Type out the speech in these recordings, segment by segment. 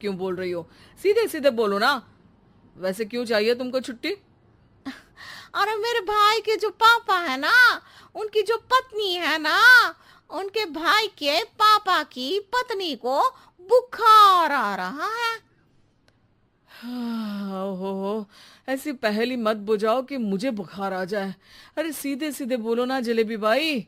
क्यों बोल रही हो? सीधे सीधे बोलो ना। वैसे क्यों चाहिए तुमको छुट्टी? अरे मेरे भाई के जो पापा है ना, उनकी जो पत्नी है ना, उनके भाई के पापा की पत्नी को बुखार आ रहा है। ओहो, ऐसी पहेली मत बुझाओ कि मुझे बुखार आ जाए। अरे सीधे सीधे बोलो ना जलेबी भाई।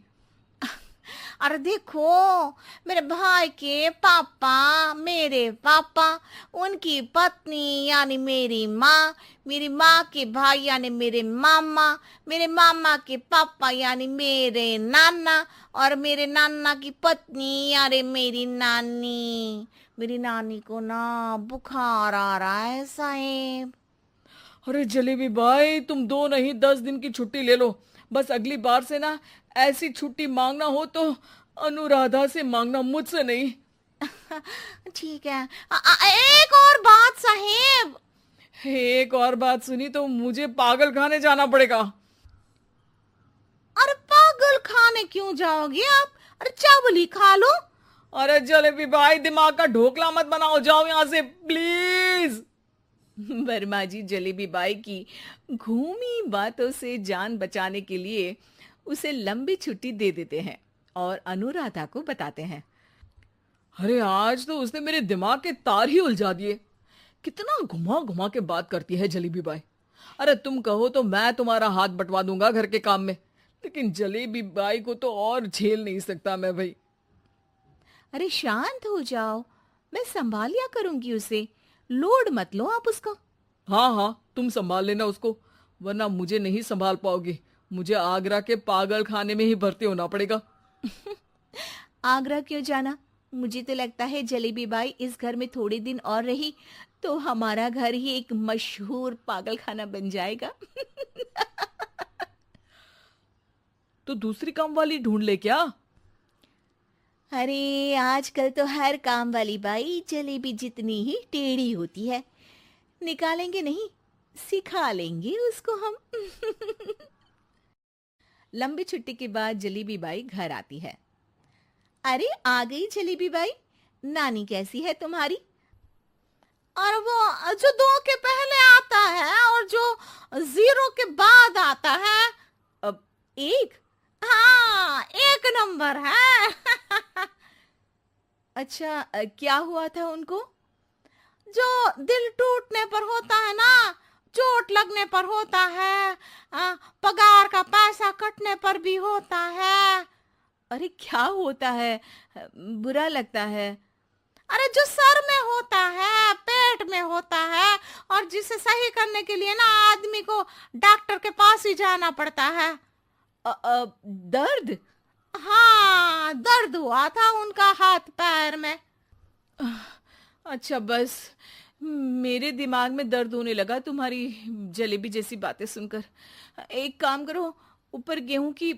अरे देखो, मेरे भाई के पापा, मेरे पापा, उनकी पत्नी यानी मेरी माँ के भाई यानी मेरे मामा के पापा यानी मेरे नाना, और मेरे नाना की पत्नी यानी मेरी नानी को ना बुखार आ रहा है साहेब। अरे जलेबी भाई, तुम 2 नहीं 10 दिन की छुट्टी ले लो। बस अगली बार से ना ऐसी छुट्टी मांगना हो तो अनुराधा से मांगना, मुझसे नहीं। ठीक है। एक और बात साहेब। एक और बात सुनी तो मुझे पागल खाने जाना पड़ेगा। अरे पागल खाने क्यों जाओगे आप? अरे चावल ही खा लो। अरे जलेबी भाई, दिमाग का ढोकला मत बनाओ, जाओ यहां से प्लीज। वर्मा जी जलेबी बाई की घूमी बातों से जान बचाने के लिए उसे लंबी छुट्टी दे देते हैं और अनुराधा को बताते हैं। अरे आज तो उसने मेरे दिमाग के तार ही उलझा दिए। कितना घुमा घुमा के बात करती है जलेबी बाई। अरे तुम कहो तो मैं तुम्हारा हाथ बंटवा दूंगा घर के काम में, लेकिन जलेबी बाई को तो और झेल नहीं सकता मैं भाई। अरे शांत हो जाओ, मैं संभाल लिया करूंगी उसे। लोड मत लो आप उसका। हाँ हाँ, तुम संभाल लेना उसको, वरना मुझे नहीं संभाल पाओगे। मुझे आगरा के पागल खाने में ही भर्ती होना पड़ेगा। आगरा क्यों जाना? मुझे तो लगता है जलेबी बाई इस घर में थोड़े दिन और रही तो हमारा घर ही एक मशहूर पागल खाना बन जाएगा। तो दूसरी काम वाली ढूंढ ले क्या? अरे आजकल तो हर काम वाली बाई जलेबी जितनी ही टेढ़ी होती है। निकालेंगे नहीं, सिखा लेंगे उसको हम। लंबी छुट्टी के बाद जलेबी बाई घर आती है। अरे आ गई जलेबी बाई। नानी कैसी है तुम्हारी? और वो जो दो के पहले आता है और जो जीरो के बाद आता है। अब एक। हाँ, एक नंबर है। अच्छा, क्या हुआ था उनको? जो दिल टूटने पर होता है ना, चोट लगने पर होता है, पगार का पैसा कटने पर भी होता है। अरे क्या होता है? बुरा लगता है? अरे जो सर में होता है, पेट में होता है, और जिसे सही करने के लिए ना आदमी को डॉक्टर के पास ही जाना पड़ता है। दर्द? हाँ, दर्द हुआ था उनका हाथ पैर में। अच्छा बस, मेरे दिमाग में दर्द होने लगा तुम्हारी जलेबी जैसी बातें सुनकर। एक काम करो, ऊपर गेहूं की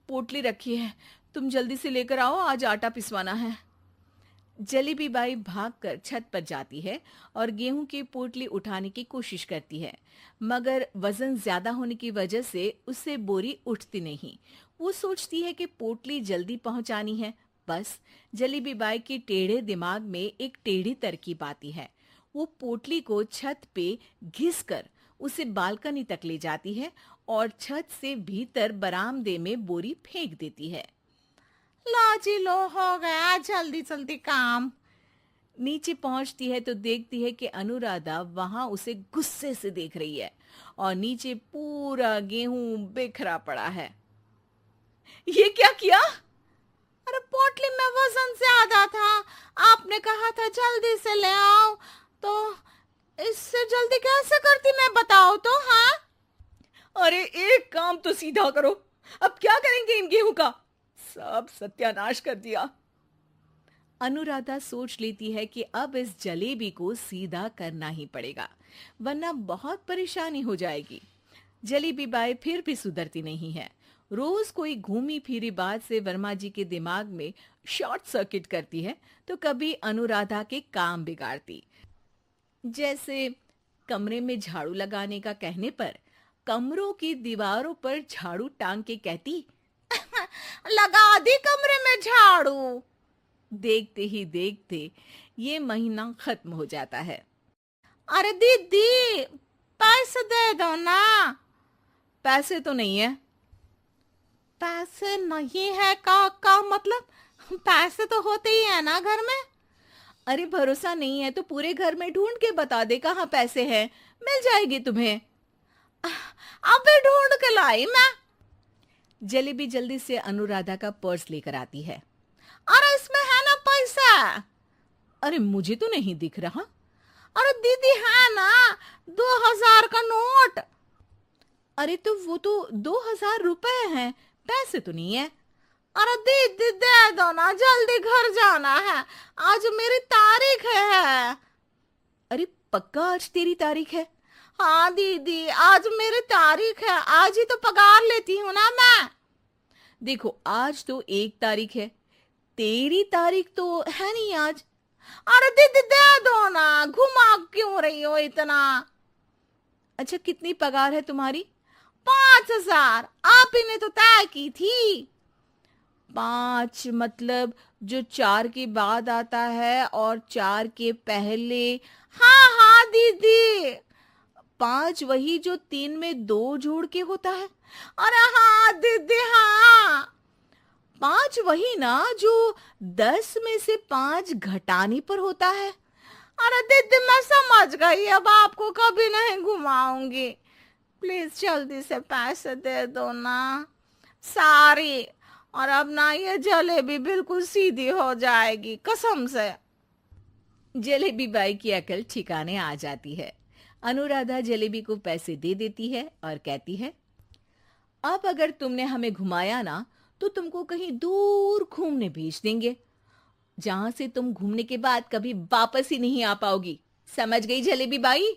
पोटली रखी है, तुम जल्दी से लेकर आओ, आज आटा पिसवाना है। जलेबी बाई भागकर छत पर जाती है और गेहूं की पोटली उठाने की कोशिश करती है, मगर वजन ज्यादा होने की वजह से उससे बोरी उठती नहीं। वो सोचती है कि पोटली जल्दी पहुंचानी है। बस जलेबी बाई के टेढ़े दिमाग में एक टेढ़ी तरकीब आती है। वो पोटली को छत पे घिसकर उसे बालकनी तक ले जाती है और छत से भीतर बरामदे में बोरी फेंक देती है। लो जी लो, हो गया जल्दी जल्दी काम। नीचे पहुंचती है तो देखती है कि अनुराधा वहां उसे गुस्से से देख रही है और नीचे पूरा गेहूं बिखरा पड़ा है। ये क्या किया? अरे पोटली में वजन ज्यादा था, आपने कहा था जल्दी से ले आओ, तो इससे जल्दी कैसे करती मैं बताओ तो। हाँ, अरे एक काम तो सीधा करो, अब क्या करेंगे इन गेहूं का? सब सत्यानाश कर दिया। अनुराधा सोच लेती है कि अब इस जलेबी को सीधा करना ही पड़ेगा, वरना बहुत परेशानी हो जाएगी। जलेबी बाई फिर भी सुधरती नहीं है। रोज कोई घूमी फिरी बात से वर्मा जी के दिमाग में शॉर्ट सर्किट करती है, तो कभी अनुराधा के काम बिगाड़ती। जैसे कमरे में झाड़ू लगाने का कहने पर कमरों की दीवारों पर झाड़ू टांग के कहती, लगा दी कमरे में झाड़ू। देखते ही देखते ये महीना खत्म हो जाता है। अरे दीदी, पैसे दे दो ना। पैसे तो नहीं है। पैसे नहीं है का मतलब? पैसे तो होते ही है ना घर में। अरे भरोसा नहीं है तो पूरे घर में ढूंढ के बता दे कहाँ पैसे हैं, मिल जाएगी तुम्हें। अबे ढूंढ के लाई मैं। जलेबी जल्दी से अनुराधा का पर्स लेकर आती है। अरे इसमें है ना पैसा। अरे मुझे तो नहीं दिख रहा। अरे दीदी है ना, 2000 का नोट। अरे तो वो तो 2000 रुपए हैं, पैसे तो नहीं है। अरे दीदी दे दो ना, जल्दी घर जाना है, आज मेरी तारीख है। अरे पक्का आज तेरी तारीख है? हाँ दीदी, आज मेरी तारीख है, आज ही तो पगार लेती हूँ ना मैं। देखो आज तो 1 तारीख है, तेरी तारीख तो है नहीं आज। अरे दीदी दे दो ना, घुमा क्यों रही हो इतना? अच्छा कितनी पगार है तुम्हारी? 5000, आप ही ने तो तय की थी। 5 मतलब जो 4 के बाद आता है और 4 के पहले। हाँ हाँ दीदी। 5 वही जो 3 में 2 जोड़ के होता है। अरे हाँ दीदी हाँ। 5 वही ना जो 10 में से 5 घटाने पर होता है। अरे दीदी मैं समझ गई, अब आपको कभी नहीं घुमाऊंगी। प्लीज जल्दी से पैसे दे दो ना, सारी। और अब ना ये जलेबी बिल्कुल सीधी हो जाएगी कसम से। जलेबी बाई की अकल ठिकाने आ जाती है। अनुराधा जलेबी को पैसे दे देती है और कहती है, अब अगर तुमने हमें घुमाया ना तो तुमको कहीं दूर घूमने भेज देंगे, जहां से तुम घूमने के बाद कभी वापस ही नहीं आ पाओगी। समझ गई जलेबी बाई?